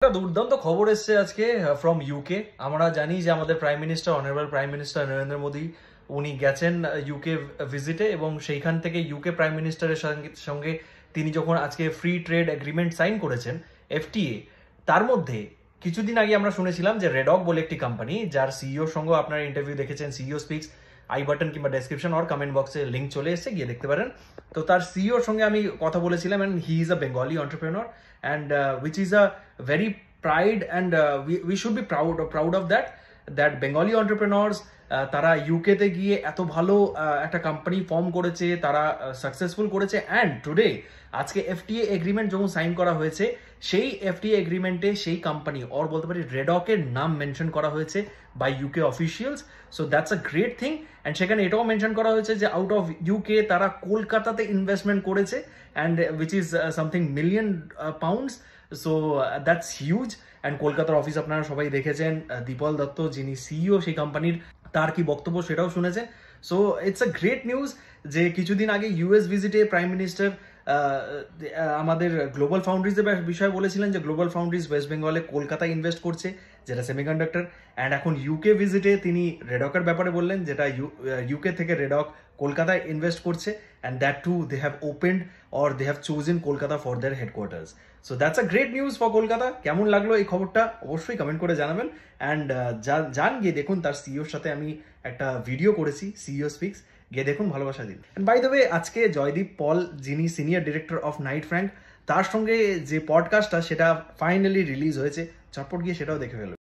একটা দুর্দান্ত খবর এসেছে আজকে ফ্রম ইউকে। আমরা জানি যে আমাদের prime minister honourable prime minister Narendra Modi উনি গেছেন ইউকে ভিজিটে, এবং সেইখান থেকে ইউকে প্রাইম মিনিস্টারের সঙ্গে তিনি যখন আজকে ফ্রি ট্রেড এগ্রিমেন্ট সাইন করেছেন এফটিএ, তার মধ্যে কিছুদিন আগে আমরা শুনেছিলাম যে রেডক বলে একটি কোম্পানি, যার সিইওর সঙ্গে আপনারা ইন্টারভিউ দেখেছেন, সিইও স্পিক্স, আই বাটন কিংবা ডেসক্রিপশন আর কমেন্ট বক্সে লিঙ্ক চলে এসেছে, গিয়ে দেখতে পারেন। তো তার সিইওর সঙ্গে আমি কথা বলেছিলাম, and he is a Bengali entrepreneur, and which is a very pride, and we should be proud of that Bengali entrepreneurs তারা ইউকে তে গিয়ে এত ভালো একটা কোম্পানি ফর্ম করেছে, তারা সাকসেসফুল করেছে। অ্যান্ড টুডে আজকে এফটিএ এগ্রিমেন্ট যখন সাইন করা হয়েছে, সেই এফটিএ এগ্রিমেন্টে সেই কোম্পানি ওর বলতে পারি রেডকের নাম মেনশন করা হয়েছে by UK officials. So that's a great thing. And সেখানে এটাও মেনশন করা হয়েছে যে আউট অফ ইউকে তারা কলকাতাতে ইনভেস্টমেন্ট করেছে, and which is something million pounds. So that's huge. And কলকাতার অফিস আপনারা সবাই দেখেছেন, দীপল দত্ত যিনি সিইও সেই কোম্পানির, তার কি বক্তব্য সেটাও শুনেছেন। So it's a great news যে কিছুদিন আগে ইউএস ভিজিটে প্রাইম মিনিস্টার আমাদের গ্লোবাল ফাউন্ড্রিজের বিষয়ে বলেছিলেন যে গ্লোবাল ফাউন্ড্রিজ ওয়েস্ট বেঙ্গলে কলকাতায় ইনভেস্ট করছে, যেটা সেমিকন্ডাক্টর। অ্যান্ড এখন ইউকে ভিজিটে তিনি রেডকের ব্যাপারে বললেন, যেটা ইউকে থেকে রেডক কলকাতায় ইনভেস্ট করছে, and that too they have opened or they have chosen Kolkata for their headquarters. So that's a great news for Kolkata. কেমন লাগলো এই খবরটা অবশ্যই কমেন্ট করে জানাবেন। অ্যান্ড যান গিয়ে দেখুন, তার সিইওর সাথে আমি একটা ভিডিও করেছি, সিইও স্পিক্স, গিয়ে দেখুন, ভালোবাসা দিন। বাই দ্য ওয়ে, আজকে জয়দীপ পল যিনি senior director of Knight Frank, তার সঙ্গে যে পডকাস্টটা সেটা ফাইনালি রিলিজ হয়েছে, চটপট গিয়ে সেটাও দেখে ফেলুন।